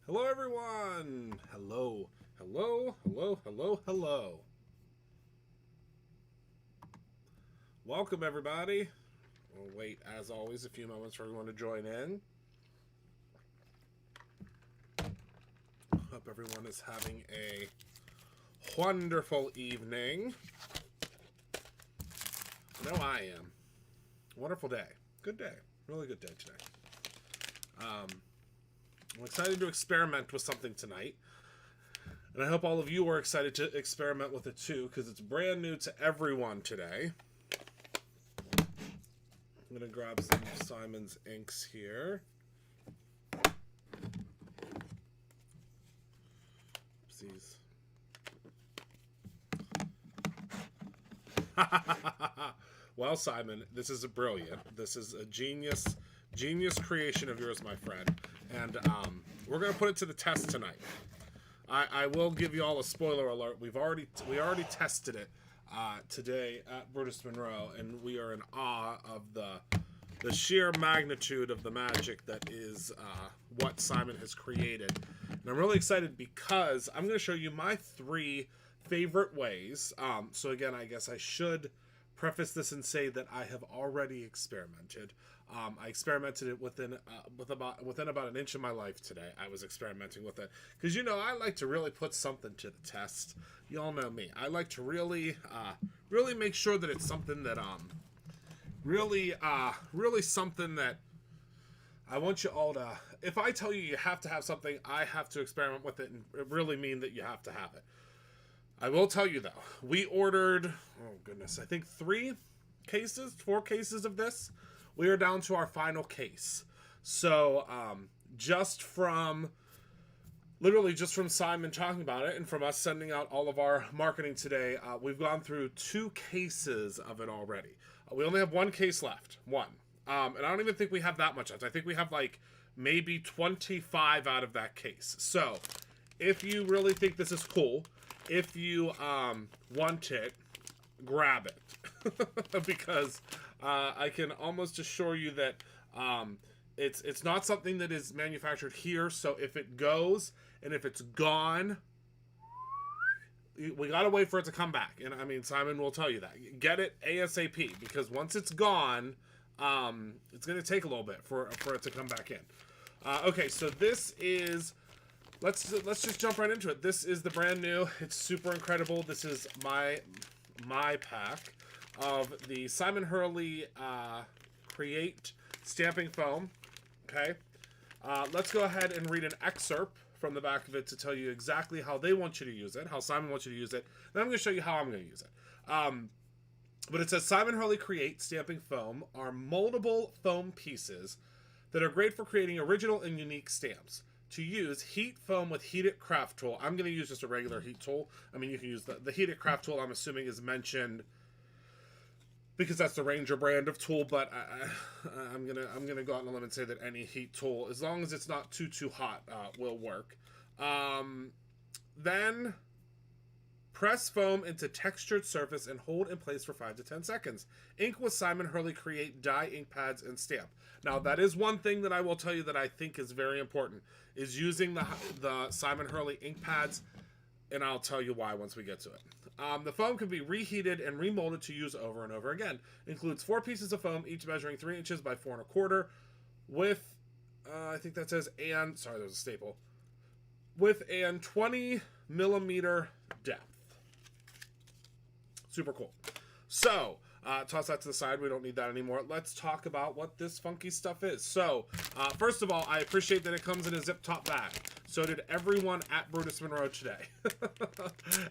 Hello, everyone. Hello, hello, hello, hello, hello. Welcome, everybody. We'll wait, as always, a few moments for everyone to join in. Hope everyone is having a wonderful evening. I know I am. Wonderful day. Good day. Really good day today. I'm excited to experiment with something tonight. And I hope all of you are excited to experiment with it too, because it's brand new to everyone today. I'm going to grab some Simon's inks here. Oopsies. Well, Simon, this is brilliant. This is a genius creation of yours, my friend. And we're going to put it to the test tonight. I will give you all a spoiler alert. We already tested it today at Brutus Monroe, and we are in awe of the sheer magnitude of the magic that is what Simon has created. And I'm really excited because I'm going to show you my 3 favorite ways. So again, I guess I should preface this and say that I have already experimented. I experimented it within about an inch of my life today. I was experimenting with it because I like to really put something to the test. You all know me. I like to really make sure that it's something that really something that I want you all to. If I tell you have to have something, I have to experiment with it and really mean that you have to have it. I will tell you, though, we ordered, oh goodness, I think 4 cases of this. We are down to our final case. So, just from Simon talking about it and from us sending out all of our marketing today, we've gone through 2 cases of it already. We only have 1 case left. One. And I don't even think we have that much left. I think we have like maybe 25 out of that case. So, if you really think this is cool, if you want it, grab it. Because I can almost assure you that it's not something that is manufactured here. So if it goes and if it's gone, we gotta wait for it to come back. And I mean, Simon will tell you that. Get it ASAP, because once it's gone, it's gonna take a little bit for it to come back in. Okay, so this is. Let's just jump right into it. This is the brand new. It's super incredible. This is my pack of the Simon Hurley Create stamping foam. Okay, let's go ahead and read an excerpt from the back of it to tell you exactly how they want you to use it, how Simon wants you to use it. Then I'm going to show you how I'm going to use it. But it says Simon Hurley Create stamping foam are moldable foam pieces that are great for creating original and unique stamps. To use, heat foam with heated craft tool. I'm going to use just a regular heat tool. I mean, you can use the heated craft tool, I'm assuming, is mentioned because that's the Ranger brand of tool, but I'm gonna go out on a limb and say that any heat tool, as long as it's not too hot, will work. Then press foam into textured surface and hold in place for 5 to 10 seconds. Ink with Simon Hurley Create dye ink pads and stamp. Now, that is one thing that I will tell you that I think is very important, is using the Simon Hurley ink pads, and I'll tell you why once we get to it. The foam can be reheated and remolded to use over and over again. Includes 4 pieces of foam, each measuring 3 inches by 4 1/4, with, I think that says, and, sorry, there's a staple, with an 20 millimeter depth. Super cool. So, toss that to the side. We don't need that anymore. Let's talk about what this funky stuff is. So, first of all, I appreciate that it comes in a zip top bag. So did everyone at Brutus Monroe today.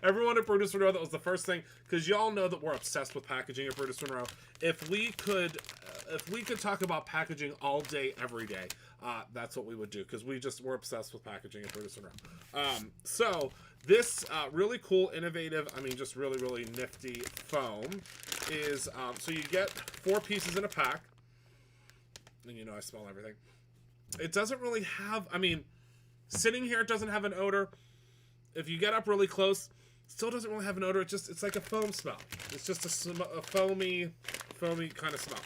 Everyone at Brutus Monroe, that was the first thing, because y'all know that we're obsessed with packaging at Brutus Monroe. If we could talk about packaging all day, every day, that's what we would do, because we're obsessed with packaging at Brutus Monroe. So this really cool, innovative, I mean, just really, really nifty foam is, so you get 4 pieces in a pack, and I smell everything. It doesn't really have, I mean, sitting here, it doesn't have an odor. If you get up really close, it still doesn't really have an odor. It's like a foam smell. It's just a foamy kind of smell.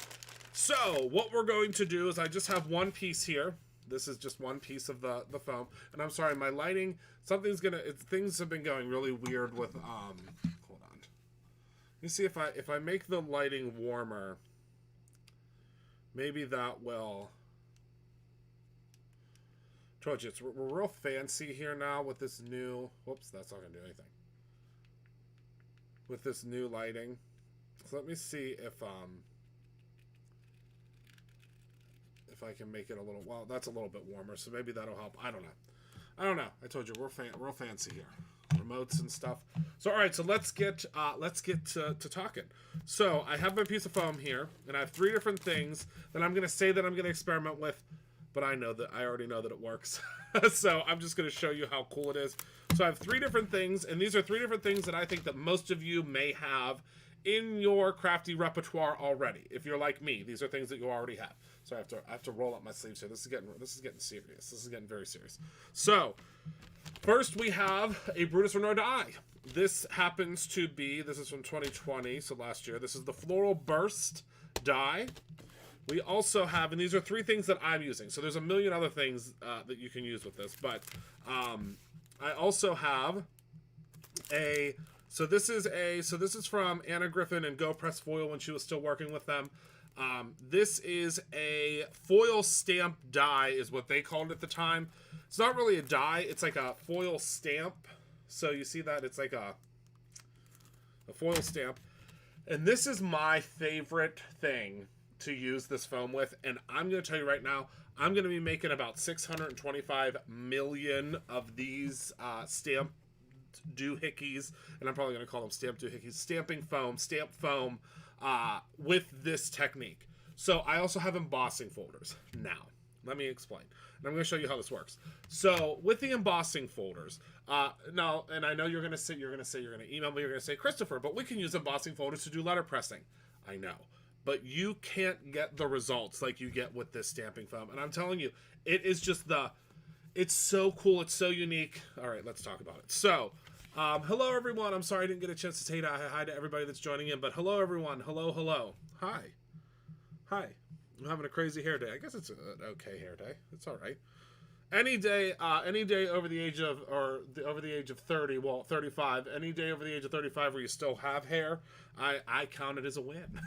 So what we're going to do is I just have one piece here. This is just one piece of the foam. And I'm sorry, my lighting, things have been going really weird with, hold on. Let me see if I make the lighting warmer, maybe that will... Told you, we're real fancy here now with this new... Whoops, that's not going to do anything. With this new lighting. So let me see if I can make it a little... Well, that's a little bit warmer, so maybe that'll help. I don't know. I told you, we're real fancy here. Remotes and stuff. So, all right, so let's get to talking. So, I have my piece of foam here, and I have 3 different things that I'm going to say that I'm going to experiment with. But I already know that it works. So I'm just going to show you how cool it is. So I have 3 different things, and these are 3 different things that I think that most of you may have in your crafty repertoire already. If you're like me, these are things that you already have. So I have to roll up my sleeves here. This is getting serious. This is getting very serious. So first we have a Brutus Renault die. This happens to be, this is from 2020, so last year. This is the Floral Burst die. We also have, and these are 3 things that I'm using. So there's a million other things that you can use with this. But I also have so this is from Anna Griffin and Go Press Foil when she was still working with them. This is a foil stamp die is what they called it at the time. It's not really a die. It's like a foil stamp. So you see that? It's like a foil stamp. And this is my favorite thing to use this foam with, and I'm going to tell you right now, I'm going to be making about 625 million of these stamp doohickeys, and I'm probably going to call them stamp doohickeys, stamp foam with this technique. So I also have embossing folders. Now, let me explain. And I'm going to show you how this works. So with the embossing folders, now, and I know you're going to email me, you're going to say, Christopher, but we can use embossing folders to do letter pressing. I know. But you can't get the results like you get with this stamping foam. And I'm telling you, it is just it's so cool. It's so unique. All right, let's talk about it. So, hello, everyone. I'm sorry I didn't get a chance to say hi to everybody that's joining in. But hello, everyone. Hello. Hi. I'm having a crazy hair day. I guess it's an okay hair day. It's all right. Any day over the age of 30, well, 35, any day over the age of 35 where you still have hair, I count it as a win.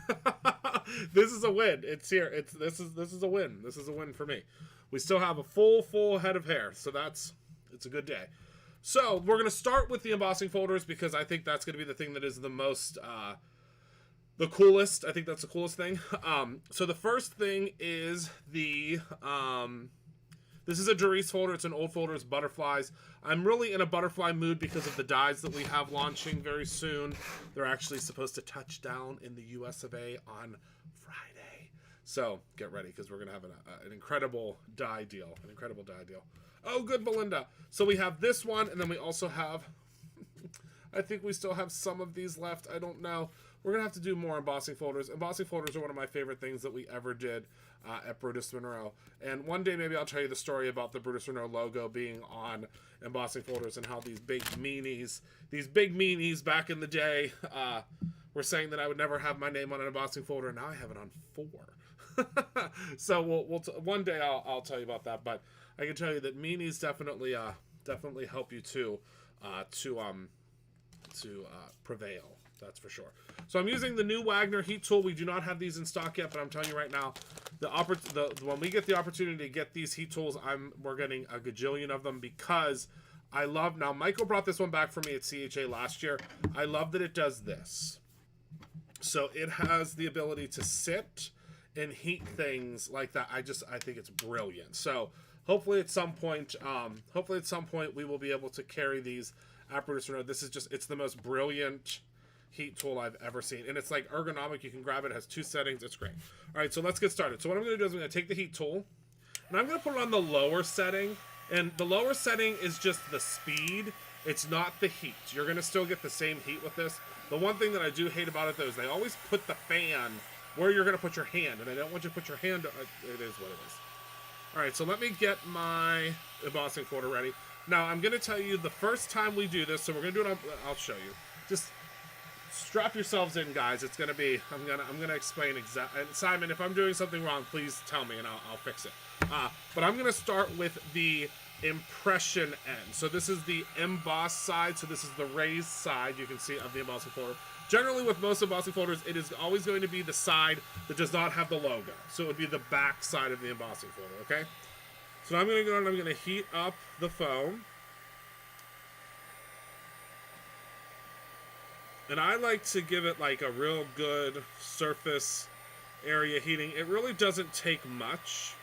This is a win. It's here. This is a win. This is a win for me. We still have a full head of hair, so it's a good day. So we're gonna start with the embossing folders because I think that's gonna be the thing that is the most the coolest. I think that's the coolest thing. So the first thing is the this is a Darice folder. It's an old folder. It's butterflies. I'm really in a butterfly mood because of the dies that we have launching very soon. They're actually supposed to touch down in the US of A on Friday. So get ready because we're going to have an incredible die deal. Oh, good, Belinda. So we have this one, and then we also have... I think we still have some of these left. I don't know. We're going to have to do more embossing folders. Embossing folders are one of my favorite things that we ever did at Brutus Monroe. And one day maybe I'll tell you the story about the Brutus Monroe logo being on embossing folders and how these big meanies back in the day were saying that I would never have my name on an embossing folder, and now I have it on 4. So one day I'll tell you about that. But I can tell you that meanies definitely help you to prevail. That's for sure. So I'm using the new Wagner heat tool. We do not have these in stock yet, but I'm telling you right now, when we get the opportunity to get these heat tools, we're getting a gajillion of them because I love. Now Michael brought this one back for me at CHA last year. I love that it does this. So it has the ability to sit and heat things like that. I think it's brilliant. So hopefully at some point we will be able to carry these at Brutus Renault. This is it's the most brilliant heat tool I've ever seen, and it's like ergonomic. You can grab it. It has 2 settings. It's great. All right, so let's get started. So what I'm going to do is I'm going to take the heat tool, and I'm going to put it on the lower setting, and the lower setting is just the speed. It's not the heat. You're going to still get the same heat with this. The one thing that I do hate about it, though, is they always put the fan where you're going to put your hand, and I don't want you to put your hand. It is what it is. All right, so let me get my embossing folder ready. Now, I'm going to tell you the first time we do this, so we're going to do it on, I'll show you. Just strap yourselves in, guys. It's gonna be. I'm gonna explain exactly. And Simon, if I'm doing something wrong, please tell me and I'll fix it. But I'm gonna start with the impression end. So this is the emboss side. So this is the raised side. You can see of the embossing folder. Generally, with most embossing folders, it is always going to be the side that does not have the logo. So it would be the back side of the embossing folder. Okay. So I'm gonna go and I'm gonna heat up the foam. And I like to give it like a real good surface area heating. It really doesn't take much.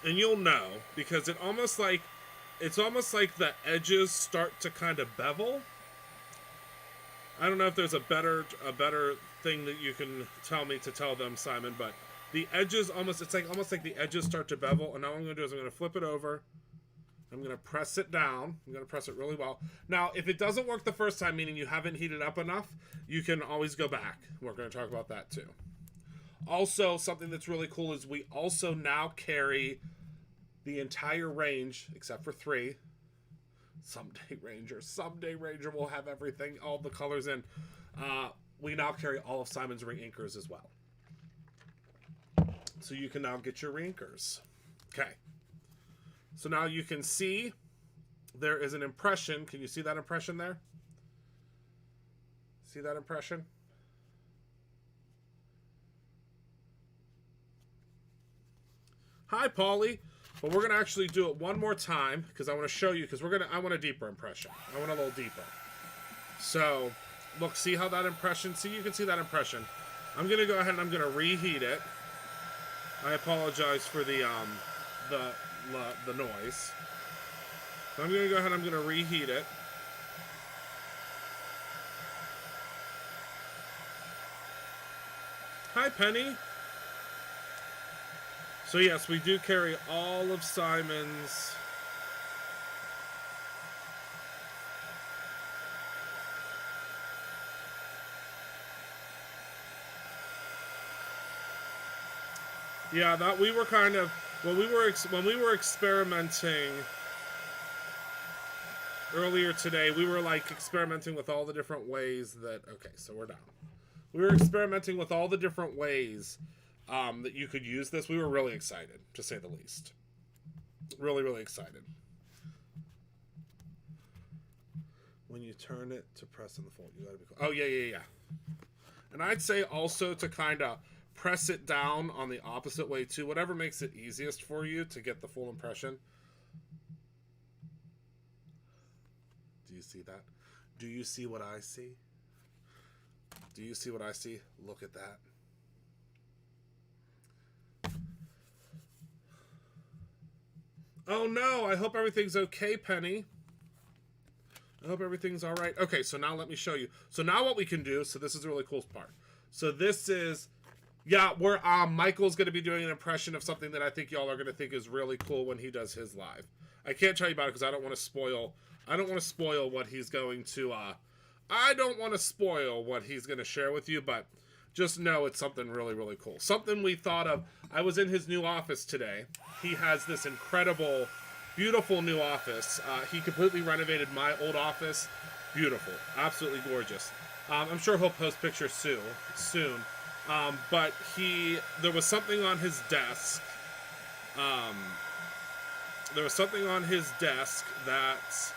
And you'll know because it's almost like the edges start to kind of bevel. I don't know if there's a better thing that you can tell me to tell them, Simon, but the edges almost like the edges start to bevel. And now what I'm going to do is I'm going to flip it over. I'm going to press it down. I'm going to press it really well. Now, if it doesn't work the first time, meaning you haven't heated up enough, you can always go back. We're going to talk about that too. Also, something that's really cool is we also now carry the entire range, except for 3. Someday Ranger will have everything, all the colors in. We now carry all of Simon's ring inkers as well. So you can now get your ring inkers. Okay. So now you can see there is an impression. Can you see that impression there? See that impression? Hi, Paulie. But we're gonna actually do it one more time because I want to show you. Because I want a deeper impression. I want a little deeper. So, look, see how that impression? See, you can see that impression. I'm gonna go ahead and I'm gonna reheat it. I apologize for the noise. So I'm gonna go ahead and I'm gonna reheat it. Hi, Penny. So yes, we do carry all of Simon's yeah, that we were kind of when we were experimenting earlier today, we were like experimenting with all the different ways that okay, so we're down. We were experimenting with all the different ways that you could use this. We were really excited, to say the least. Really, really excited. When you turn it to press in the fold, you gotta be cool. Oh, yeah. And I'd say also to kind of press it down on the opposite way too. Whatever makes it easiest for you to get the full impression. Do you see that? Do you see what I see? Do you see what I see? Look at that. Oh no, I hope everything's okay, Penny. I hope everything's all right. Okay, so now let me show you. So now what we can do, so this is the really cool part. So this is, yeah, we're, Michael's going to be doing an impression of something that I think y'all are going to think is really cool when he does his live. I can't tell you about it because I don't want to spoil what he's going to, I don't want to spoil what he's going to share with you, but just know it's something really, really cool. Something we thought of. I was in his new office today. He has this incredible, beautiful new office. He completely renovated my old office. Beautiful. Absolutely gorgeous. I'm sure he'll post pictures soon. But there was something on his desk. There was something on his desk that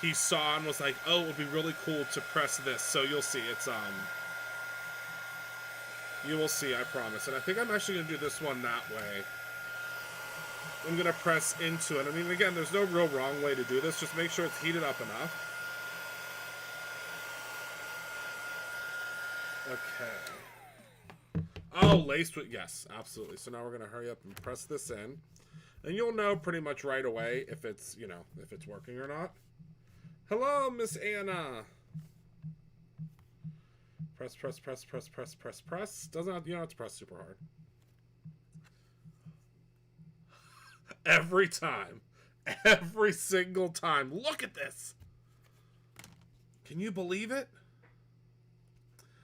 he saw and was like, oh, it would be really cool to press this. So you'll see. It's, you will see, I promise. And I think I'm actually going to do this one that way. I'm going to press into it. I mean, again, there's no real wrong way to do this. Just make sure it's heated up enough. Okay. Oh, laced with, yes, absolutely. So now we're going to hurry up and press this in. And you'll know pretty much right away if it's, you know, if it's working or not. Hello, Miss Anna. Press. Doesn't have, you don't have to press super hard. Every time. Every single time. Look at this. Can you believe it?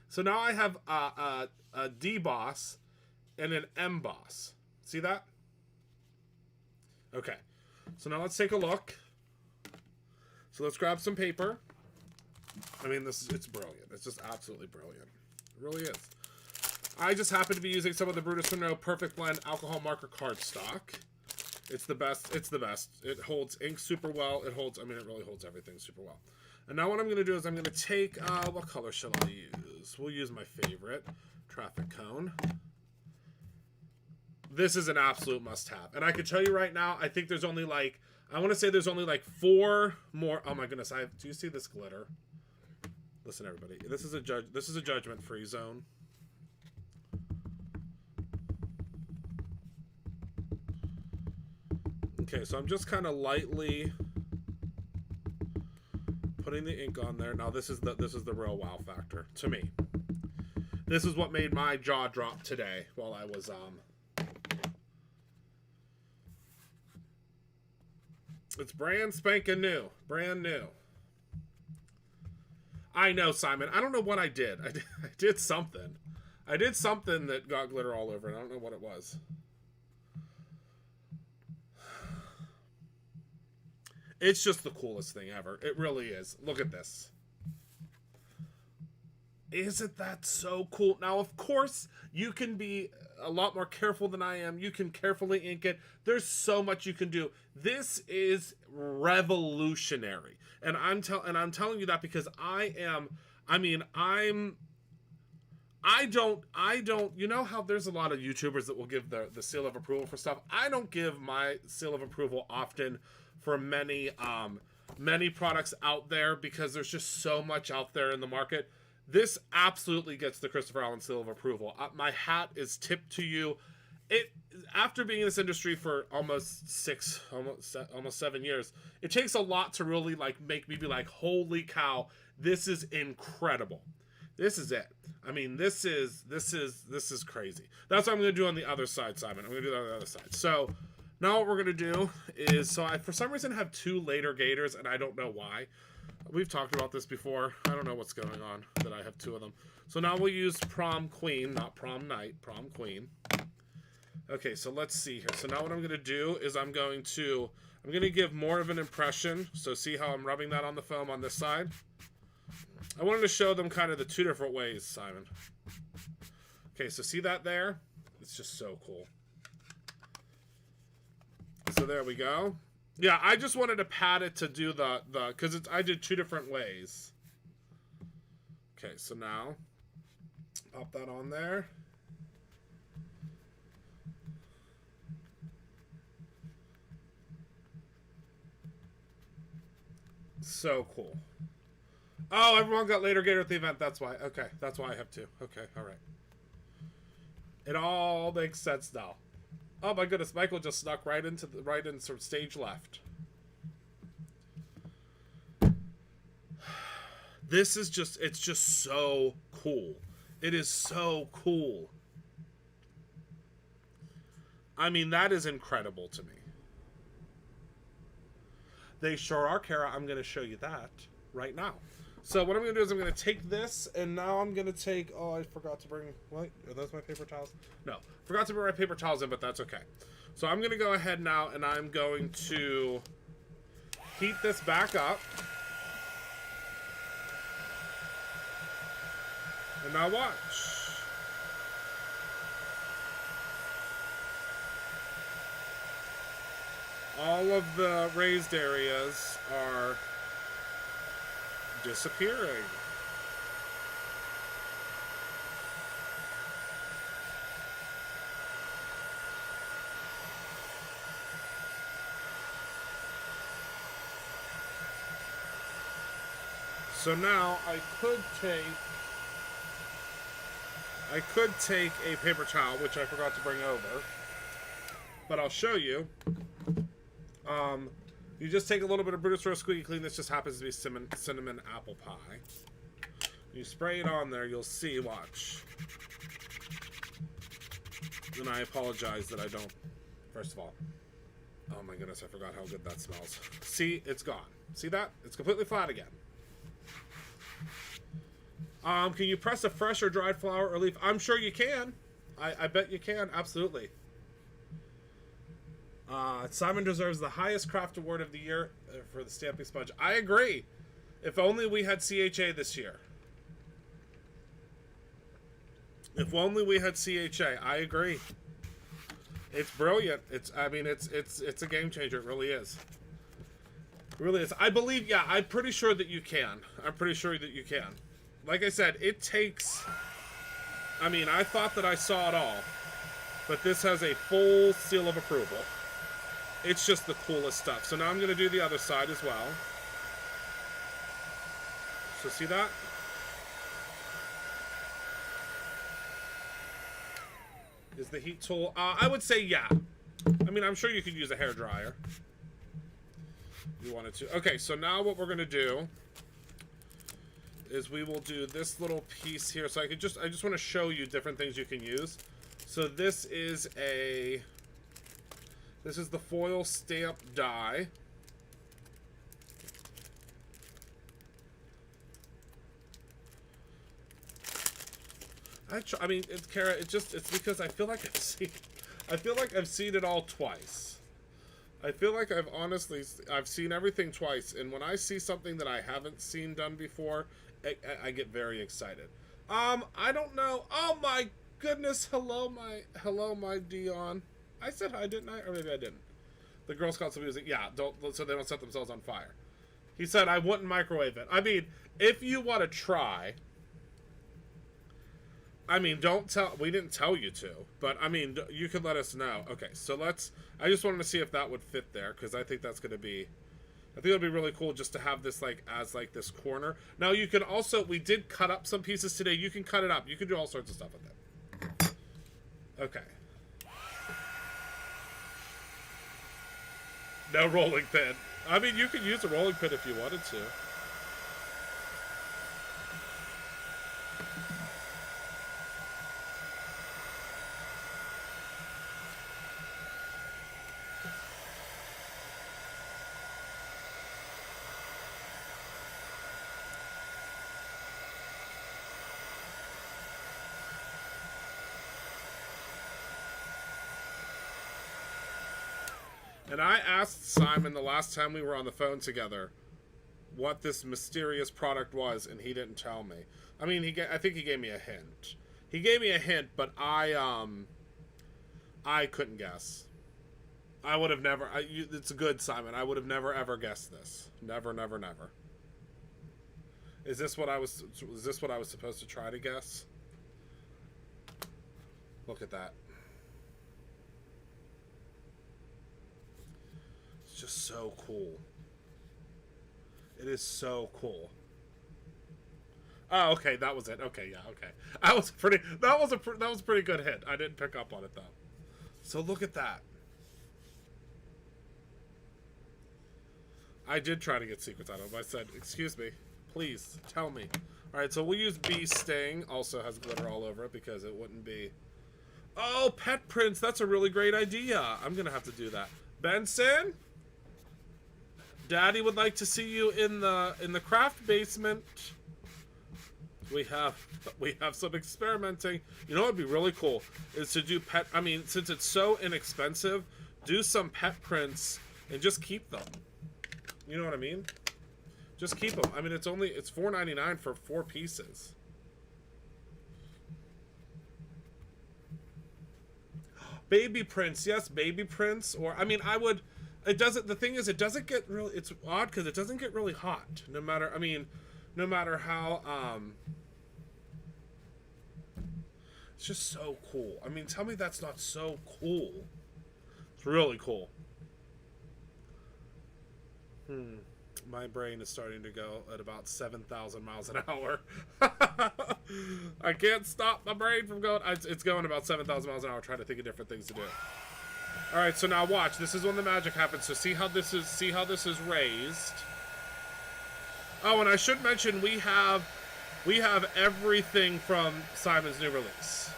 So now I have a deboss and an emboss. See that? Okay. So now let's take a look. So let's grab some paper. I mean, it's brilliant. It's just absolutely brilliant. It really is. I just happen to be using some of the Brutus Monroe Perfect Blend alcohol marker cardstock. It's the best. It's the best. It holds ink super well. It holds, I mean, it really holds everything super well. And now what I'm going to do is I'm going to take, what color shall I use? We'll use my favorite, Traffic Cone. This is an absolute must-have. And I can tell you right now, I think there's only like, I want to say there's only like 4 more. Oh my goodness, do you see this glitter? Listen, everybody, this is a judgment-free zone. Okay, so I'm just kind of lightly putting the ink on there. Now this is the real wow factor to me. This is what made my jaw drop today while I was It's brand spanking new, brand new. I know, Simon. I don't know what I did. I did something. I did something that got glitter all over it. I don't know what it was. It's just the coolest thing ever. It really is. Look at this. Isn't that so cool? Now, of course, you can be a lot more careful than I am. You can carefully ink it. There's so much you can do. This is revolutionary. And I'm telling you that because I don't, you know how there's a lot of YouTubers that will give the seal of approval for stuff. I don't give my seal of approval often for many products out there because there's just so much out there in the market. This absolutely gets the Christopher Allen seal of approval. My hat is tipped to you. After being in this industry for almost 7 years, it takes a lot to really like make me be like, holy cow, this is incredible. This is it. I mean, this is crazy. That's what I'm going to do on the other side, Simon. I'm going to do that on the other side. So now what we're going to do is, so I, for some reason, have 2 later gators, and I don't know why. We've talked about this before. I don't know what's going on that I have 2 of them. So now we'll use Prom Queen, not Prom Night, Prom Queen. Okay, so let's see here. So now what I'm going to do is I'm going to give more of an impression. So see how I'm rubbing that on the foam on this side? I wanted to show them kind of the 2 different ways, Simon. Okay, so see that there? It's just so cool. So there we go. Yeah, I just wanted to pat it to do because I did 2 different ways. Okay, so now pop that on there. So cool. Oh, everyone got later gator at the event. That's why. Okay, that's why I have 2. Okay, all right. It all makes sense now. Oh my goodness, Michael just snuck right in sort of stage left. This is just, it's just so cool. It is so cool. I mean, that is incredible to me. They sure are, Kara. I'm going to show you that right now. So what I'm going to do is I'm going to take this, and now I'm going to take, oh, I forgot to bring, what? Are those my paper towels? No. Forgot to bring my paper towels in, but that's okay. So I'm going to go ahead now, and I'm going to heat this back up. And now watch. All of the raised areas are disappearing. So now I could take a paper towel, which I forgot to bring over, but I'll show you. You just take a little bit of Brutus Monroe Squeaky Clean. This just happens to be cinnamon apple pie. You spray it on there, you'll see, watch. And I apologize that I don't, first of all. Oh my goodness, I forgot how good that smells. See, it's gone. See that? It's completely flat again. Can you press a fresh or dried flower or leaf? I'm sure you can. I bet you can, absolutely. Simon deserves the highest craft award of the year for the stamping sponge. I agree. If only we had CHA this year. If only we had CHA. I agree. It's brilliant. I mean, it's a game changer. It really is. It really is. I believe, yeah, I'm pretty sure that you can. I'm pretty sure that you can. Like I said, it takes... I mean, I thought that I saw it all. But this has a full seal of approval. It's just the coolest stuff. So now I'm going to do the other side as well. So see that? Is the heat tool... I would say yeah. I mean, I'm sure you could use a hairdryer. If you wanted to. Okay, so now what we're going to do is we will do this little piece here. So I just want to show you different things you can use. So this is the foil stamp die. I mean, it's Kara. It's because I feel like I've seen it all twice. I feel like I've seen everything twice, and when I see something that I haven't seen done before, I get very excited. I don't know. Oh my goodness! Hello, my Dion. I said hi, didn't I? Or maybe I didn't. The Girl Scouts of music. Yeah, so they don't set themselves on fire. He said I wouldn't microwave it. I mean, if you want to try. I mean, we didn't tell you to, but I mean, you could let us know. Okay, so I just wanted to see if that would fit there, because I think that's going to be, I think it'd be really cool just to have this as this corner. Now you can also, we did cut up some pieces today. You can cut it up. You can do all sorts of stuff with it. Okay. No rolling pin. I mean, you could use a rolling pin if you wanted to. And I asked Simon the last time we were on the phone together what this mysterious product was, and he didn't tell me. I mean, I think he gave me a hint. He gave me a hint, but I couldn't guess. I would have never. It's good, Simon. I would have never ever guessed this. Never, never, never. Is this what I was supposed to try to guess? Look at that. Just so cool. It is so cool. Oh, okay, that was it. Okay, yeah, okay. That was a pretty good hit. I didn't pick up on it though. So look at that. I did try to get secrets out of him. I said, "Excuse me, please tell me." All right, so we'll use Bee Sting. Also has glitter all over it because it wouldn't be. Oh, pet prints. That's a really great idea. I'm gonna have to do that. Benson. Daddy would like to see you in the craft basement. We have some experimenting. You know what would be really cool is to do I mean, since it's so inexpensive, do some pet prints and just keep them. You know what I mean? Just keep them. I mean, it's $4.99 for 4 pieces. Baby prints, yes, baby prints. Or I mean, I would. It doesn't. The thing is, it doesn't get really. It's odd because it doesn't get really hot. No matter. I mean, no matter how. It's just so cool. I mean, tell me that's not so cool. It's really cool. My brain is starting to go at about 7,000 miles an hour. I can't stop my brain from going. It's going about 7,000 miles an hour trying to think of different things to do. All right, so now watch. This is when the magic happens. So see how this is raised. Oh, and I should mention we have everything from Simon's new release.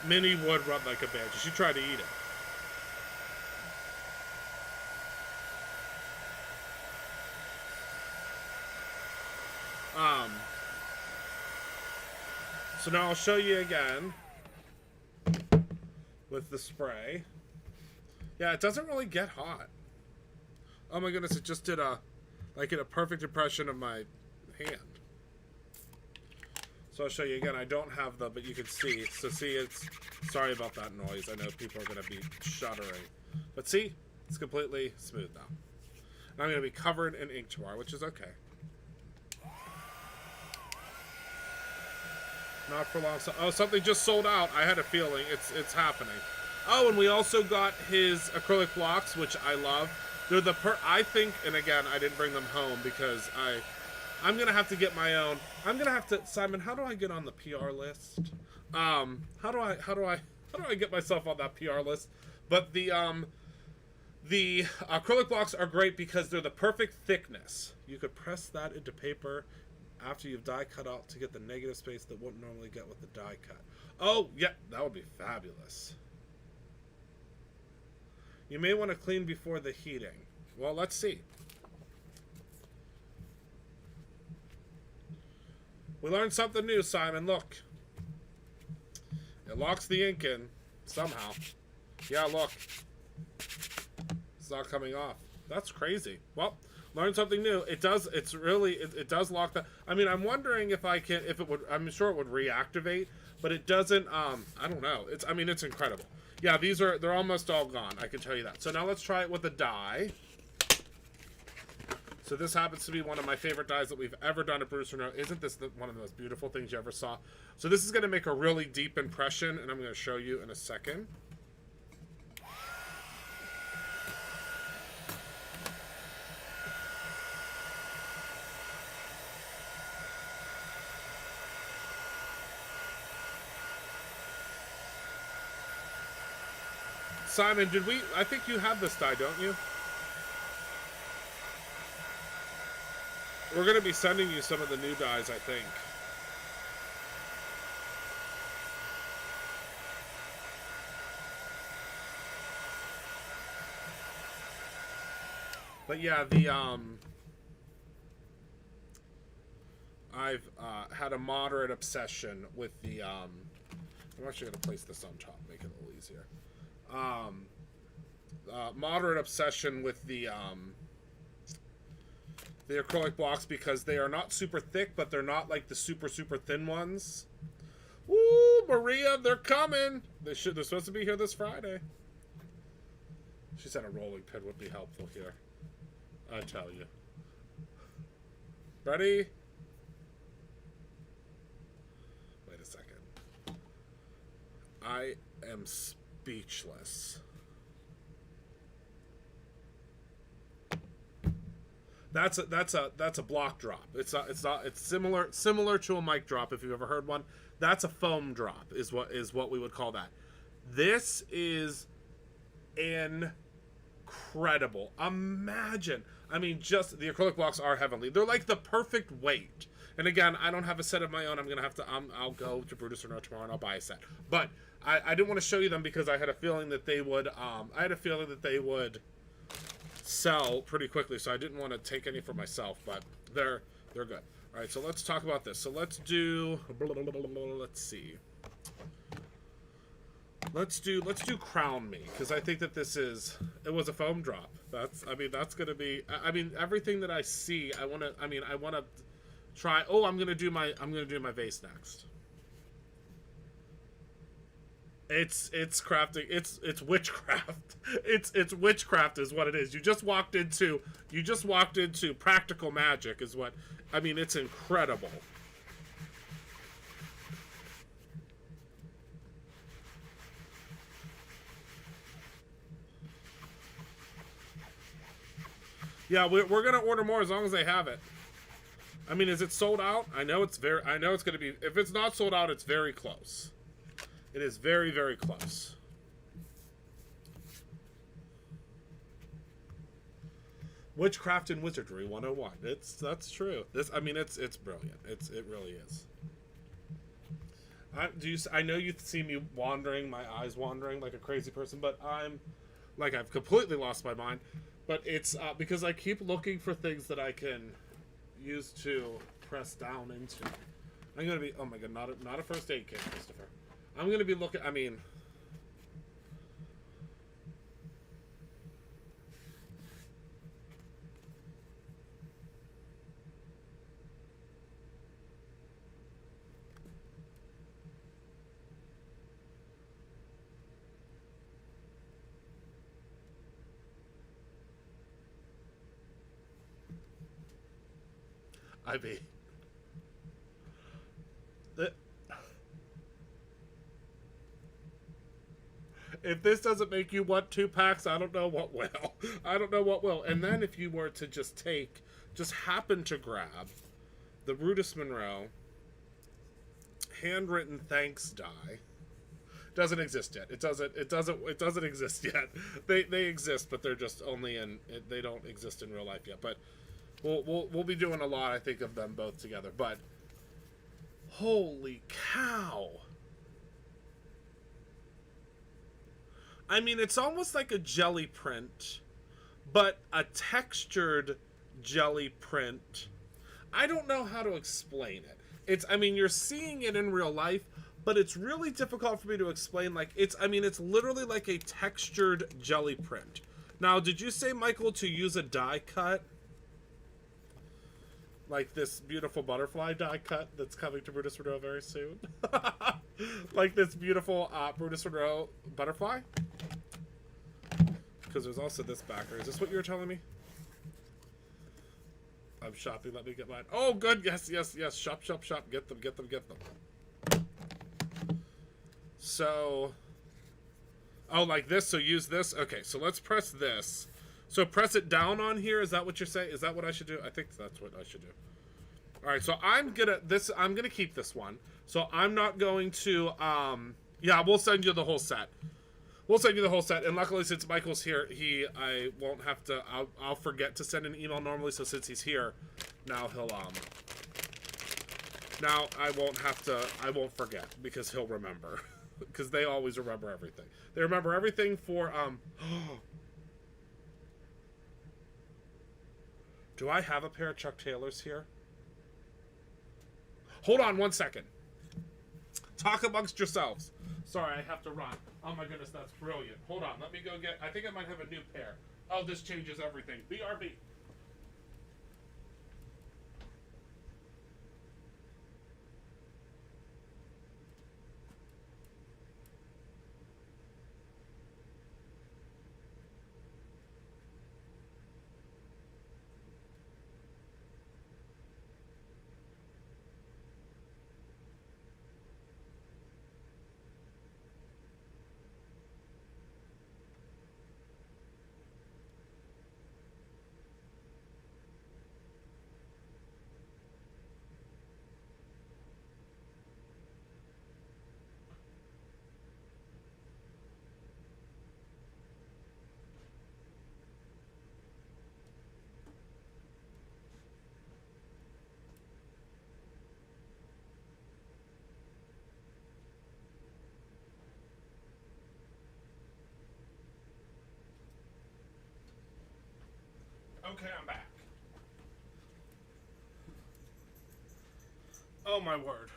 Minnie would run like a banshee. She tried to eat it. So now I'll show you again with the spray. Yeah, it doesn't really get hot. Oh my goodness, it just did a Like in a perfect impression of my hand. So I'll show you again. I don't have the, but you can see. So see, it's, sorry about that noise. I know people are going to be shuddering. But see, it's completely smooth now. And I'm going to be covered in ink tomorrow, which is okay. Not for long. Oh, something just sold out. I had a feeling it's happening. Oh, and we also got his acrylic blocks, which I love. They're the I think, and again, I didn't bring them home because I'm gonna have to get my own. I'm gonna have to, Simon. How do I get on the PR list? How do I get myself on that PR list? But the acrylic blocks are great because they're the perfect thickness. You could press that into paper after you've die cut out to get the negative space that wouldn't normally get with the die cut. Oh, yeah, that would be fabulous. You may want to clean before the heating. Well, let's see. We learned something new, Simon. Look. It locks the ink in somehow. Yeah, look. It's not coming off. That's crazy. Well, learn something new. It does. It's really. It does lock that. I mean, I'm wondering if I can. If it would. I'm sure it would reactivate, but it doesn't. I don't know. It's. I mean, it's incredible. Yeah, these are. They're almost all gone. I can tell you that. So now let's try it with a die. So this happens to be one of my favorite dies that we've ever done at Brewster Now. Isn't this one of the most beautiful things you ever saw? So this is going to make a really deep impression, and I'm going to show you in a second. Simon, did we... I think you have this die, don't you? We're going to be sending you some of the new dies, I think. But yeah, the, I've, had a moderate obsession with the, I'm actually going to place this on top, make it a little easier. Moderate obsession with the acrylic blocks because they are not super thick, but they're not like the super thin ones. Woo, Maria, they're coming. They're supposed to be here this Friday. She said a rolling pin would be helpful here. I tell you. Ready? Wait a second. I am speechless. That's a block drop. It's similar to a mic drop if you've ever heard one. That's a foam drop is what we would call that. This is incredible. Imagine. I mean, just the acrylic blocks are heavenly. They're like the perfect weight. And again, I don't have a set of my own. I'm gonna have to. I'll go to Brutus or No tomorrow and I'll buy a set. But I didn't want to show you them because I had a feeling that they would. Sell pretty quickly, so I didn't want to take any for myself, but they're good. All right, so let's talk about this. So let's do. Let's see. Let's do Crown Me because I think that this is. It was a foam drop. That's gonna be. I mean, everything that I see, I want to try. Oh, I'm gonna do my vase next. It's crafting. It's witchcraft. It's witchcraft is what it is. You just walked into practical magic is what. I mean, it's incredible. Yeah, we're gonna order more as long as they have it. I mean, is it sold out? I know it's gonna be. If it's not sold out, it's very close. It is very, very close. Witchcraft and Wizardry 101. That's true. It's brilliant. It really is. I know you see me wandering, my eyes wandering like a crazy person, but I've completely lost my mind. But it's because I keep looking for things that I can use to press down into. I'm gonna be. Oh my god! Not a first aid kit, Christopher. I'm going to be looking, I mean... I mean, the, if this doesn't make you want 2 packs, I don't know what will. I don't know what will. And then if you were to just happen to grab the Brutus Monroe handwritten thanks die. Doesn't exist yet. It doesn't exist yet. They exist, but they're just only they don't exist in real life yet. But we'll be doing a lot, I think, of them both together. But holy cow. I mean, it's almost like a jelly print, but a textured jelly print. I don't know how to explain it. I mean, you're seeing it in real life, but it's really difficult for me to explain. Like, it's literally like a textured jelly print. Now, did you say, Michael, to use a die cut? Like this beautiful butterfly die cut that's coming to Brutus Monroe very soon? Like this beautiful Brutus Monroe butterfly? Because there's also this backer. Is this what you were telling me? I'm shopping. Let me get mine. Oh, good. Yes. Shop. Get them. So, oh, like this. So use this. Okay, so let's press this. So press it down on here. Is that what you're saying? Is that what I should do? I think that's what I should do. All right. So I'm gonna keep this one. So I'm not going to. Yeah, we'll send you the whole set. And luckily, since Michael's here, I won't have to. I'll forget to send an email normally. So since he's here, now he'll Now I won't forget because he'll remember. Because they always remember everything. They remember everything for Do I have a pair of Chuck Taylors here? Hold on 1 second. Talk amongst yourselves. Sorry, I have to run. Oh my goodness, that's brilliant. Hold on, let me go get... I think I might have a new pair. Oh, this changes everything. BRB. Okay, I'm back. Oh my word.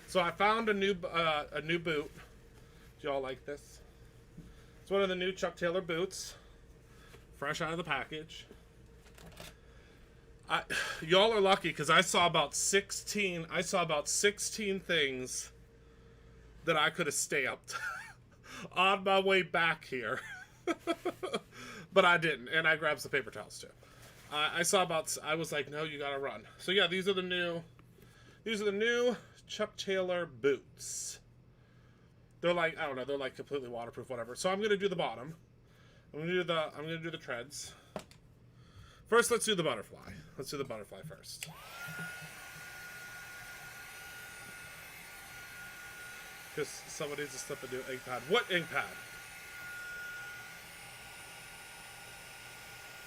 So I found a new boot. Do y'all like this? It's one of the new Chuck Taylor boots. Fresh out of the package. Y'all are lucky because I saw about 16 things that I could have stamped on my way back here. But I didn't, and I grabbed some paper towels too. I was like, no, you gotta run. So yeah, these are the new Chuck Taylor boots. They're like, I don't know, they're like completely waterproof, whatever. So I'm gonna do the bottom. I'm gonna do the treads. First, let's do the butterfly. Let's do the butterfly first. Because somebody needs to slip a new ink pad. What ink pad?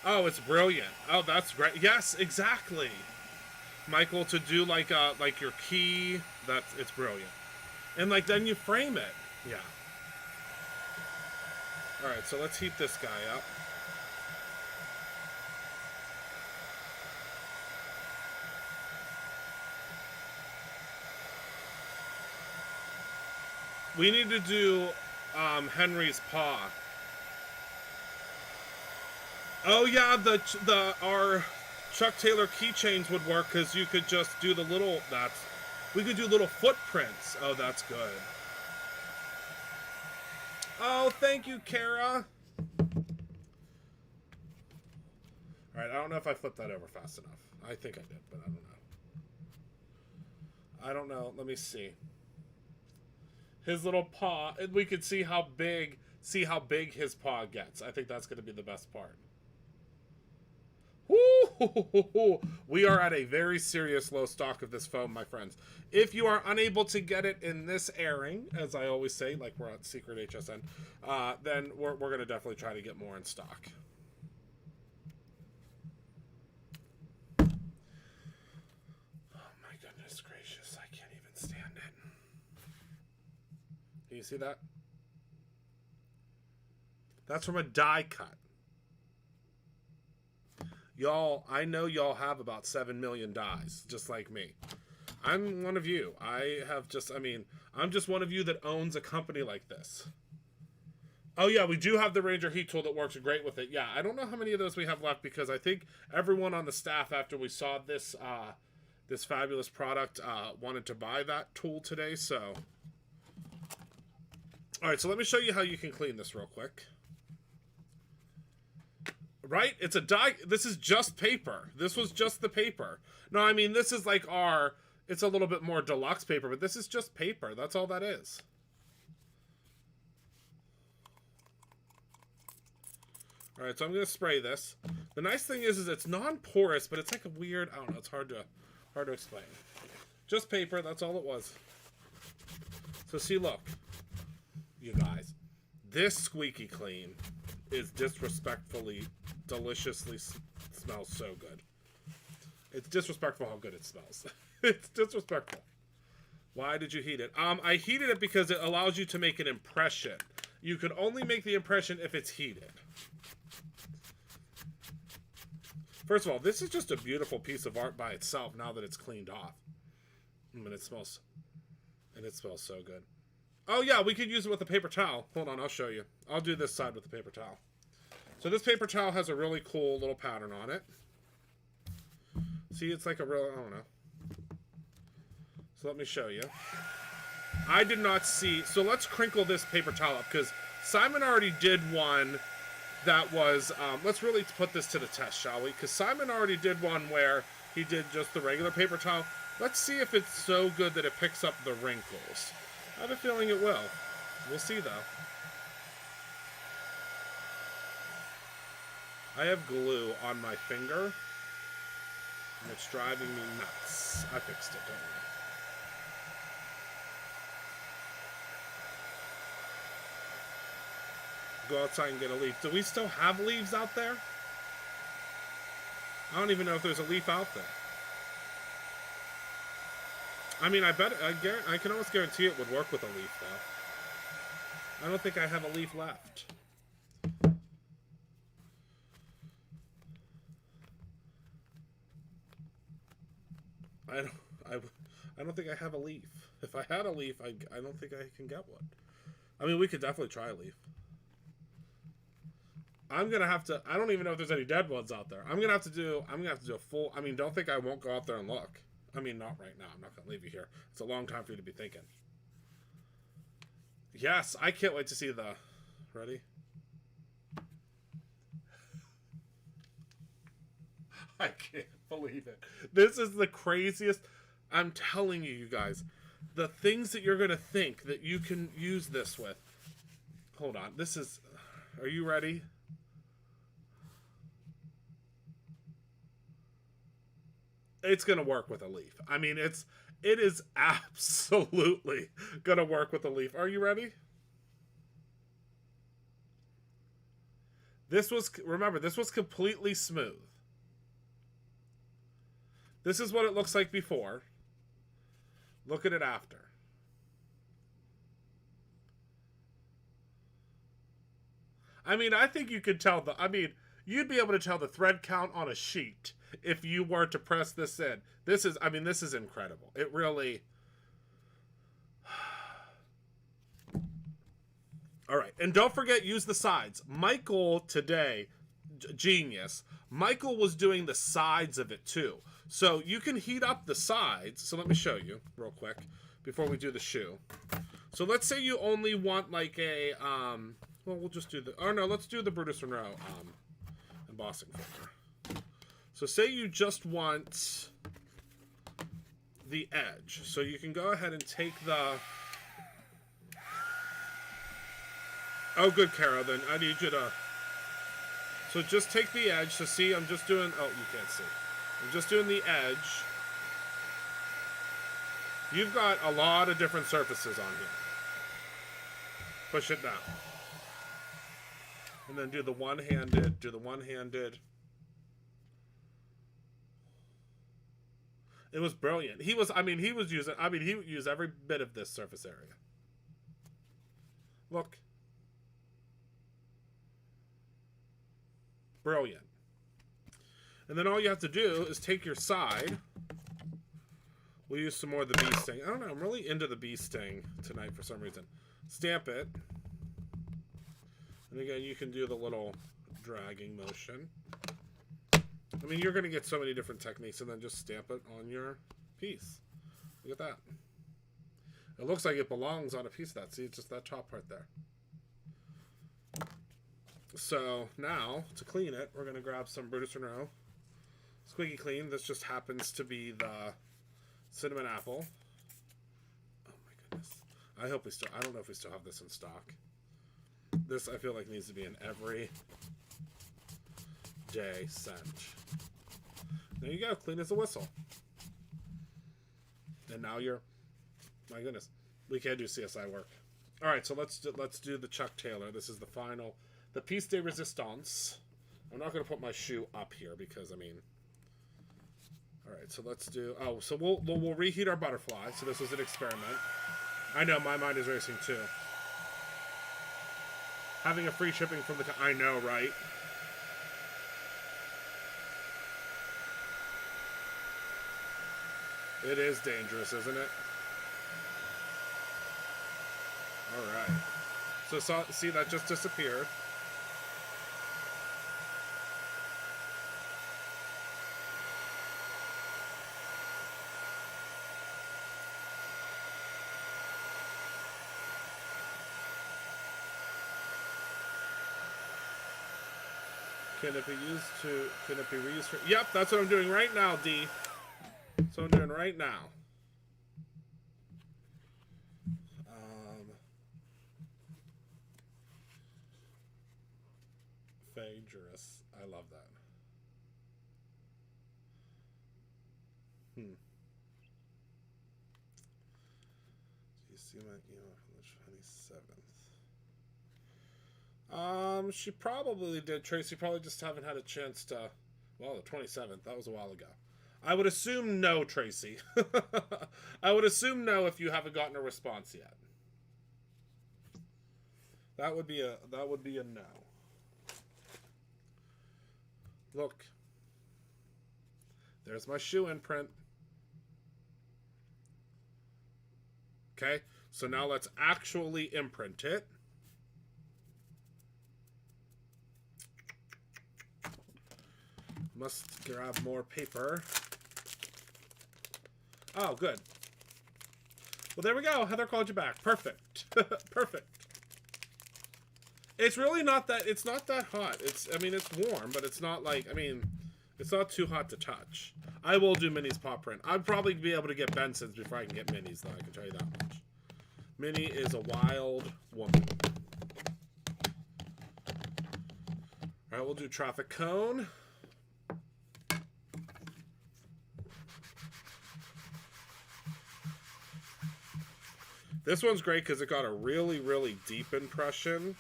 Oh, it's brilliant. Oh, that's great. Yes, exactly. Michael, to do like your key, it's brilliant. And like then you frame it. Yeah. All right, so let's heat this guy up. We need to do Henry's paw. Oh yeah, our Chuck Taylor keychains would work because you could just do the little. We could do little footprints. Oh, that's good. Oh, thank you, Kara. All right, I don't know if I flipped that over fast enough. I think I did, but I don't know. I don't know. Let me see. His little paw, and we could see how big his paw gets. I think that's going to be the best part. Woo! We are at a very serious low stock of this foam, my friends. If you are unable to get it in this airing, as I always say, like we're at Secret HSN, then we're going to definitely try to get more in stock. Goodness gracious, I can't even stand it. Can you see that? That's from a die cut. Y'all, I know y'all have about 7 million dies, just like me. I'm one of you. I'm just one of you that owns a company like this. Oh yeah, we do have the Ranger heat tool that works great with it. Yeah, I don't know how many of those we have left because I think everyone on the staff, after we saw this this fabulous product, wanted to buy that tool today. So, all right, so let me show you how you can clean this real quick. Right? It's a die. This is just paper. This was just the paper. No, I mean, this is like it's a little bit more deluxe paper, but this is just paper. That's all that is. All right, so I'm going to spray this. The nice thing is it's non-porous, but it's like a weird, I don't know, it's hard to explain. Just paper, that's all it was. So see, look, you guys, this squeaky clean is disrespectfully, deliciously smells so good. It's disrespectful how good it smells. It's disrespectful. Why did you heat it? I heated it because it allows you to make an impression. You can only make the impression if it's heated. First of all, this is just a beautiful piece of art by itself now that it's cleaned off. And it smells so good. Oh yeah, we could use it with a paper towel. Hold on, I'll show you. I'll do this side with the paper towel. So this paper towel has a really cool little pattern on it. See, it's like a real, I don't know. So let me show you. I did not see, so let's crinkle this paper towel up because Simon already did one that was, let's really put this to the test, shall we? Because Simon already did one where he did just the regular paper towel. Let's see if it's so good that it picks up the wrinkles. I have a feeling it will. We'll see, though. I have glue on my finger, and it's driving me nuts. I fixed it, don't worry. Go outside and get a leaf. Do we still have leaves out there? I don't even know if there's a leaf out there. I mean, I can almost guarantee it would work with a leaf, though. I don't think I have a leaf left. I don't think I have a leaf. If I had a leaf, I don't think I can get one. I mean, we could definitely try a leaf. I'm gonna have to. I don't even know if there's any dead ones out there. I'm gonna have to do a full. I mean, don't think I won't go out there and look. I mean, not right now. I'm not gonna leave you here. It's a long time for you to be thinking. Yes, I can't wait to see the. Ready? I can't believe it. This is the craziest. I'm telling you, you guys, the things that you're gonna think that you can use this with. Hold on. This is. Are you ready? It's going to work with a leaf. I mean, it is absolutely going to work with a leaf. Are you ready? Remember, this was completely smooth. This is what it looks like before. Look at it after. I mean, I think you could tell you'd be able to tell the thread count on a sheet if you were to press this in. This is incredible. It really... All right, and don't forget, use the sides. Michael today, genius, Michael was doing the sides of it too. So you can heat up the sides. So let me show you real quick before we do the shoe. So let's say you only want like a, well, we'll just do the, oh no, let's do the Brutus Monroe embossing folder. So say you just want the edge. So you can go ahead and take the, oh good, Kara, then I need you to, so just take the edge. So see, I'm just doing, oh, you can't see. I'm just doing the edge. You've got a lot of different surfaces on here. Push it down. And then do the one-handed, It was brilliant. He would use every bit of this surface area. Look. Brilliant. And then all you have to do is take your side. We'll use some more of the bee sting. I don't know, I'm really into the bee sting tonight for some reason. Stamp it. And again, you can do the little dragging motion. I mean, you're going to get so many different techniques, and then just stamp it on your piece. Look at that. It looks like it belongs on a piece of that. See, it's just that top part there. So now, to clean it, we're going to grab some Brutus Monroe. Squeaky clean. This just happens to be the cinnamon apple. Oh my goodness. I don't know if we still have this in stock. This, I feel like, needs to be an every day scent. There you go. Clean as a whistle. And now you're, my goodness, we can't do CSI work. All right, so let's do the Chuck Taylor. This is the final, the piece de resistance. I'm not going to put my shoe up here because, I mean, all right, so let's do, oh, so we'll reheat our butterfly. So this was an experiment. I know, my mind is racing too. Having a free shipping from the, I know, right? It is dangerous, isn't it? All right. So see, that just disappeared. Can it be reused for, yep, that's what I'm doing right now, D. That's what I'm doing right now. Dangerous. I love that. Do you see my email from the 27th? She probably did, Tracy. Probably just haven't had a chance to. Well, the 27th. That was a while ago. I would assume no, Tracy. I would assume no if you haven't gotten a response yet. That would be a no. Look. There's my shoe imprint. Okay, so now let's actually imprint it. Must grab more paper. Oh, good. Well, there we go. Heather called you back. Perfect. Perfect. It's really not that, it's not that hot. I mean, it's warm, but it's not like, I mean, it's not too hot to touch. I will do Minnie's paw print. I'd probably be able to get Benson's before I can get Minnie's, though. I can tell you that much. Minnie is a wild woman. All right, we'll do traffic cone. This one's great because it got a really, really deep impression.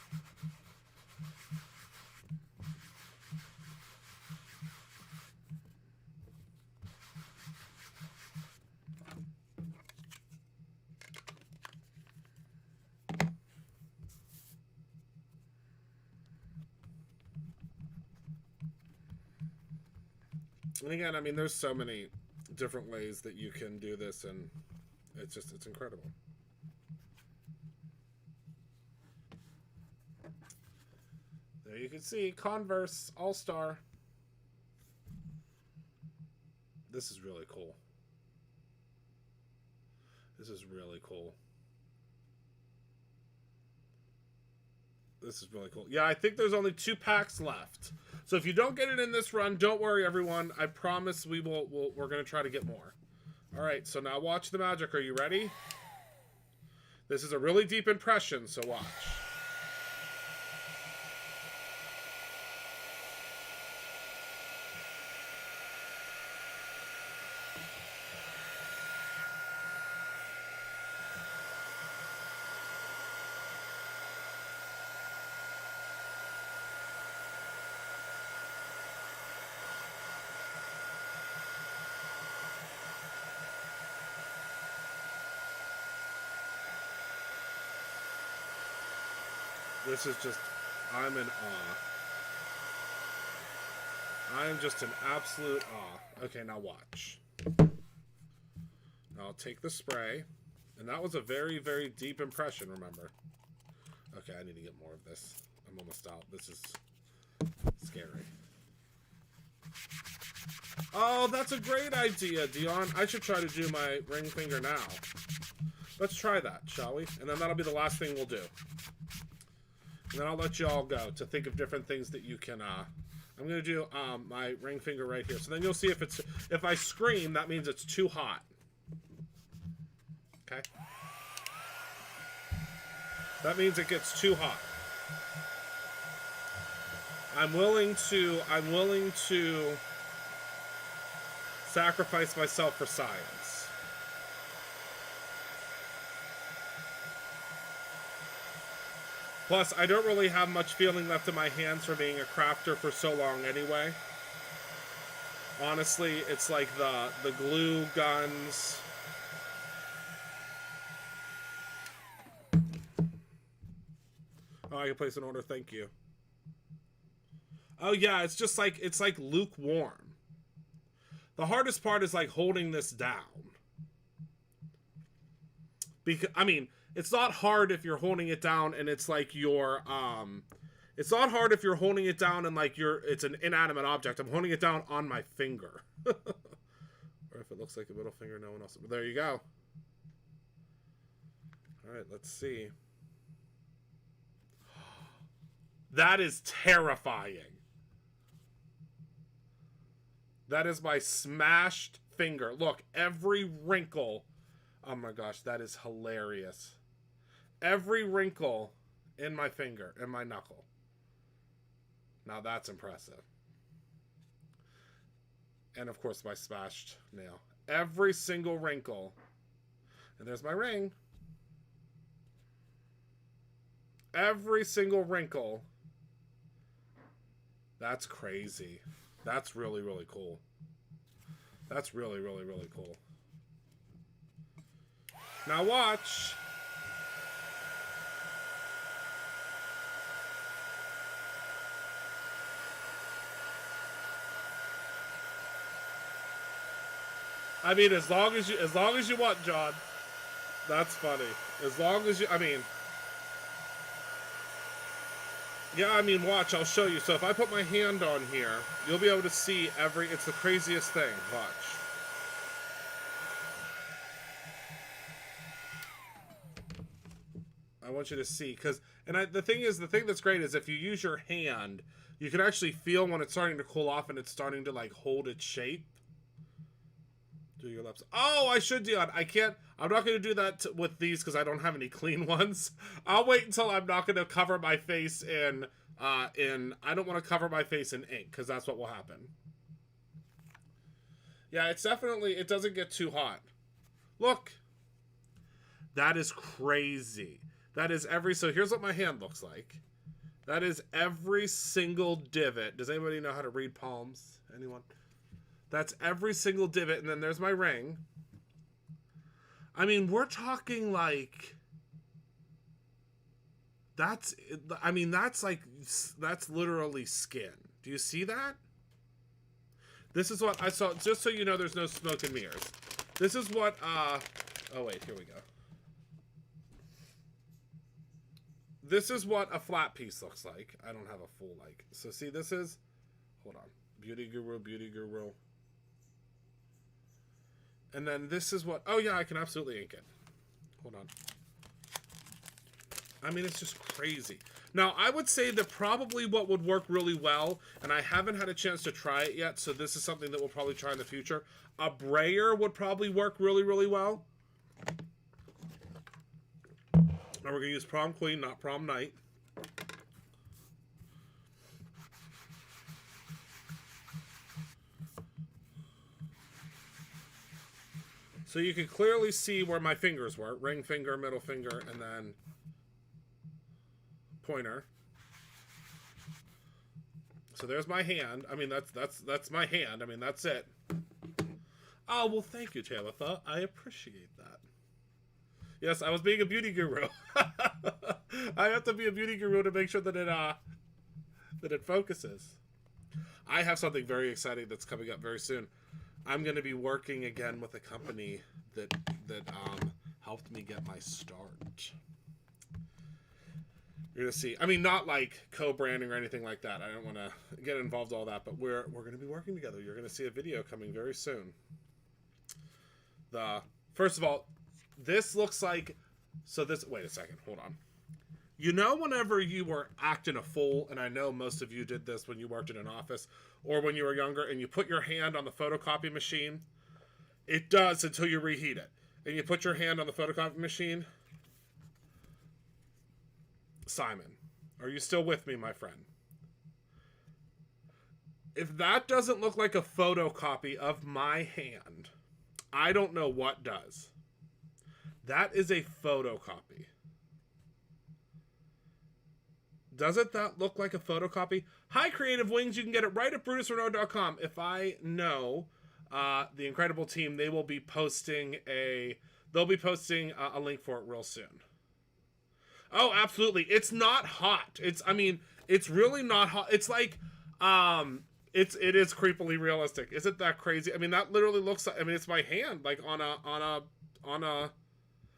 And again, I mean, there's so many different ways that you can do this, and it's incredible. There you can see Converse All-Star. This is really cool. This is really cool. This is really cool. Yeah, I think there's only 2 packs left. So if you don't get it in this run, don't worry, everyone. I promise we're going to try to get more. All right, so now watch the magic. Are you ready? This is a really deep impression, so watch. This is just, I'm in awe. I am just in absolute awe. Okay, now watch. Now I'll take the spray. And that was a very, very deep impression, remember. Okay, I need to get more of this. I'm almost out. This is scary. Oh, that's a great idea, Dion. I should try to do my ring finger now. Let's try that, shall we? And then that'll be the last thing we'll do. And then I'll let you all go to think of different things that you can, I'm going to do my ring finger right here. So then you'll see if I scream, that means it's too hot. Okay? That means it gets too hot. I'm willing to sacrifice myself for science. Plus, I don't really have much feeling left in my hands for being a crafter for so long anyway. Honestly, it's like the glue guns. Oh, I can place an order, thank you. Oh yeah, it's just like, it's like lukewarm. The hardest part is like holding this down. Because, I mean, it's not hard if you're holding it down and it's like your, it's not hard if you're holding it down and like it's an inanimate object. I'm holding it down on my finger. Or if it looks like a middle finger, no one else. But there you go. All right, let's see. That is terrifying. That is my smashed finger. Look, every wrinkle. Oh my gosh, that is hilarious. Every wrinkle in my finger, in my knuckle. Now that's impressive. And of course my smashed nail. Every single wrinkle. And there's my ring. Every single wrinkle. That's crazy. That's really, really cool. That's really, really, really cool. Now watch. I mean, as long as you want, John. That's funny. As long as you, I mean. Yeah, I mean, watch, I'll show you. So if I put my hand on here, you'll be able to see it's the craziest thing. Watch. I want you to see, the thing that's great is if you use your hand, you can actually feel when it's starting to cool off and it's starting to like hold its shape. Do your lips. Oh, I should do it. I'm not going to do that with these because I don't have any clean ones. I'll wait until I'm not going to cover my face I don't want to cover my face in ink because that's what will happen. Yeah, it doesn't get too hot. Look. That is crazy. That is so here's what my hand looks like. That is every single divot. Does anybody know how to read palms? Anyone? That's every single divot, and then there's my ring. I mean, we're talking like... That's literally skin. Do you see that? This is what I saw, just so you know there's no smoke and mirrors. This is what, oh wait, here we go. This is what a flat piece looks like. I don't have a full, so see, this is, hold on, Beauty Guru, Beauty Guru. And then this is what, oh yeah, I can absolutely ink it. Hold on. I mean, it's just crazy. Now, I would say that probably what would work really well, and I haven't had a chance to try it yet, so this is something that we'll probably try in the future. A brayer would probably work really, really well. Now, we're going to use prom queen, not prom night. So you can clearly see where my fingers were. Ring finger, middle finger, and then pointer. So there's my hand. I mean, that's my hand. I mean, that's it. Oh, well, thank you, Talitha. I appreciate that. Yes, I was being a beauty guru. I have to be a beauty guru to make sure that it focuses. I have something very exciting that's coming up very soon. I'm going to be working again with a company that helped me get my start. You're going to see. I mean, not like co-branding or anything like that. I don't want to get involved in all that, but we're going to be working together. You're going to see a video coming very soon. First of all, this looks like... So this... Wait a second. Hold on. You know, whenever you were acting a fool, and I know most of you did this when you worked in an office or when you were younger, and you put your hand on the photocopy machine, it does until you reheat it. And you put your hand on the photocopy machine. Simon, are you still with me, my friend? If that doesn't look like a photocopy of my hand, I don't know what does. That is a photocopy. Doesn't that look like a photocopy? Hi, Creative Wings. You can get it right at BrutusRenault.com. If I know the incredible team, they will be posting a link for it real soon. Oh, absolutely. It's not hot. It's really not hot. It's like it is creepily realistic. Isn't that crazy? I mean, that literally looks like, I mean, it's my hand like on a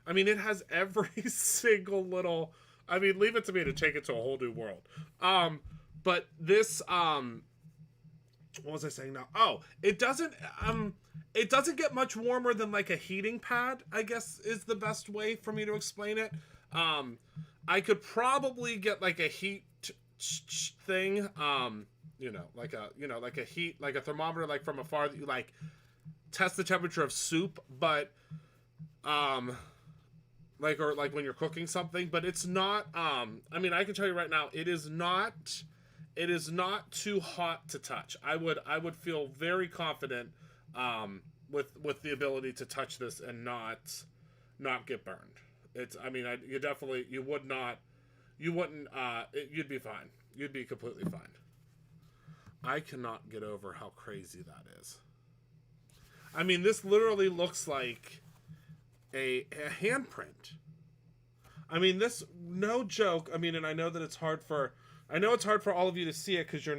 I mean, it has every single little... I mean, leave it to me to take it to a whole new world. But this, what was I saying now? Oh, it doesn't get much warmer than like a heating pad, I guess is the best way for me to explain it. I could probably get like a heat thing, like a thermometer, like from afar that you like test the temperature of soup, but, like when you're cooking something, but it's not, I mean, I can tell you right now, it is not too hot to touch. I would feel very confident, with the ability to touch this and not get burned. You'd be fine. You'd be completely fine. I cannot get over how crazy that is. I mean, this literally looks like a handprint. I mean, this, no joke. I mean, and I know that it's hard for all of you to see it because you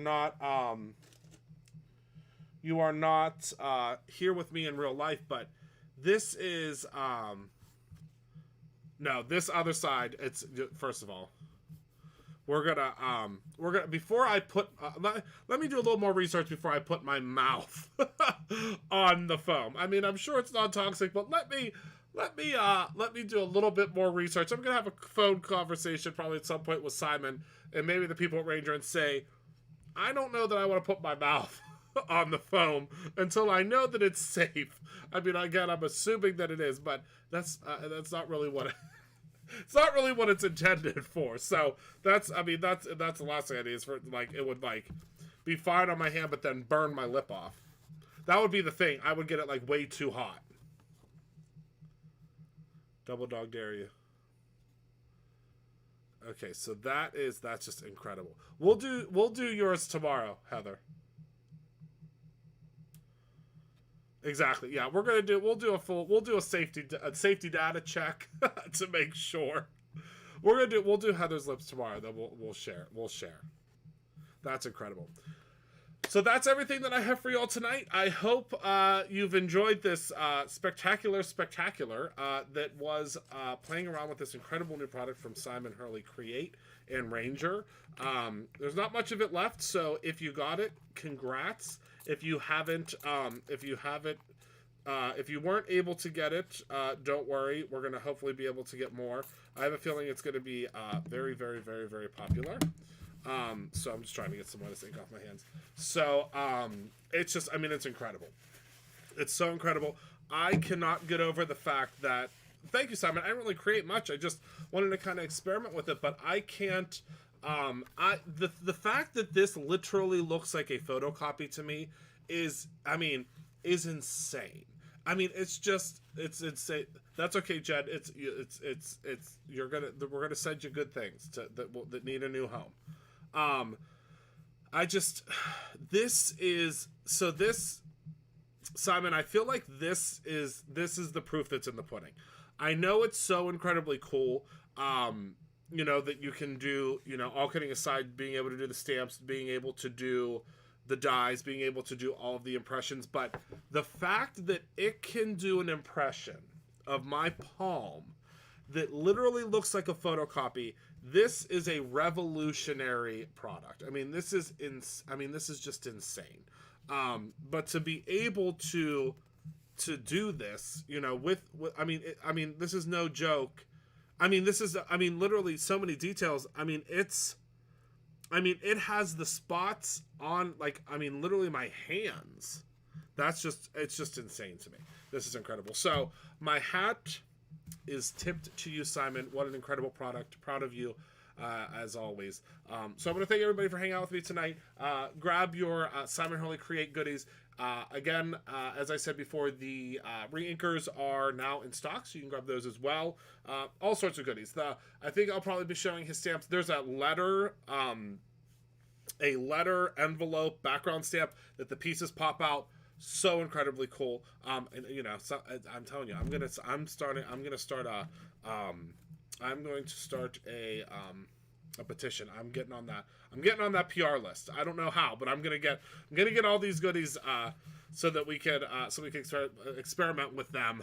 are not here with me in real life, but this is, no, this other side, it's, first of all, we're gonna, before I put, let me do a little more research before I put my mouth on the foam. I mean, I'm sure it's not toxic, but let me do a little bit more research. I'm gonna have a phone conversation probably at some point with Simon and maybe the people at Ranger and say, I don't know that I want to put my mouth on the foam until I know that it's safe. I mean, again, I'm assuming that it is, but that's not really what it's not really what it's intended for. So that's the last thing I need is for, like, it would like be fine on my hand, but then burn my lip off. That would be the thing. I would get it like way too hot. Double dog dare you. Okay, so that's just incredible. We'll do yours tomorrow, Heather. Exactly. Yeah, we'll do a safety data check to make sure. We'll do Heather's lips tomorrow. Then we'll share. That's incredible. So that's everything that I have for you all tonight. I hope you've enjoyed this spectacular that was playing around with this incredible new product from Simon Hurley Create and Ranger. There's not much of it left, so if you got it, congrats. If you haven't If you weren't able to get it, don't worry. We're going to hopefully be able to get more. I have a feeling it's going to be very, very, very, very popular. So I'm just trying to get some of this ink off my hands. So it's just, I mean, it's incredible. It's so incredible. I cannot get over the fact that, thank you, Simon. I didn't really create much. I just wanted to kind of experiment with it, but I can't. The fact that this literally looks like a photocopy to me is, I mean, is insane. I mean, it's insane. That's okay, Jed. We're gonna send you good things that need a new home. I just, this is, so this, Simon, I feel like this is the proof that's in the pudding. I know it's so incredibly cool. That you can do, all kidding aside, being able to do the stamps, being able to do the dies, being able to do all of the impressions, but the fact that it can do an impression of my palm that literally looks like a photocopy, this is a revolutionary product. I mean, this is just insane. But to be able to do this, this is no joke. Literally so many details. It has the spots on, literally my hands. It's just insane to me. This is incredible. So my hat is tipped to you, Simon. What an incredible product. Proud of you. As always. So I'm going to thank everybody for hanging out with me tonight. Grab your Simon Hurley Create goodies. Again, as I said before, the re-inkers are now in stock, so you can grab those as well. All sorts of goodies. I think I'll probably be showing his stamps. There's a letter envelope background stamp that the pieces pop out. So incredibly cool. I'm telling you, I'm going to start a petition. I'm getting on that PR list. I don't know how, but I'm gonna get all these goodies so that we can start experiment with them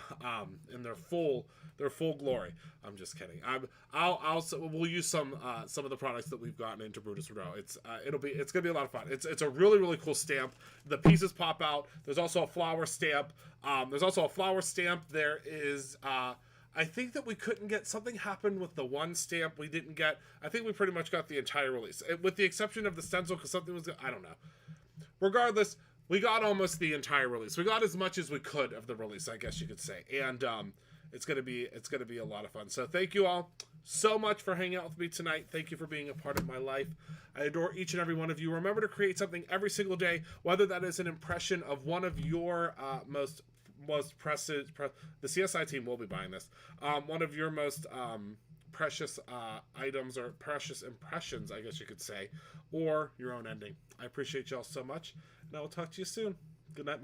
in their full glory. I'm just kidding. We'll use some of the products that we've gotten into Brutus Row. It's gonna be a lot of fun. It's a really, really cool stamp. The pieces pop out. There's also a flower stamp. There is I think that we couldn't get, something happened with the one stamp we didn't get. I think we pretty much got the entire release, with the exception of the stencil, because something was, I don't know. Regardless, we got almost the entire release. We got as much as we could of the release, I guess you could say. And it's gonna be a lot of fun. So thank you all so much for hanging out with me tonight. Thank you for being a part of my life. I adore each and every one of you. Remember to create something every single day, whether that is an impression of one of your most precious, the CSI team will be buying this, one of your most precious items or precious impressions, I guess you could say, or your own ending. I appreciate y'all so much, and I will talk to you soon. Good night, my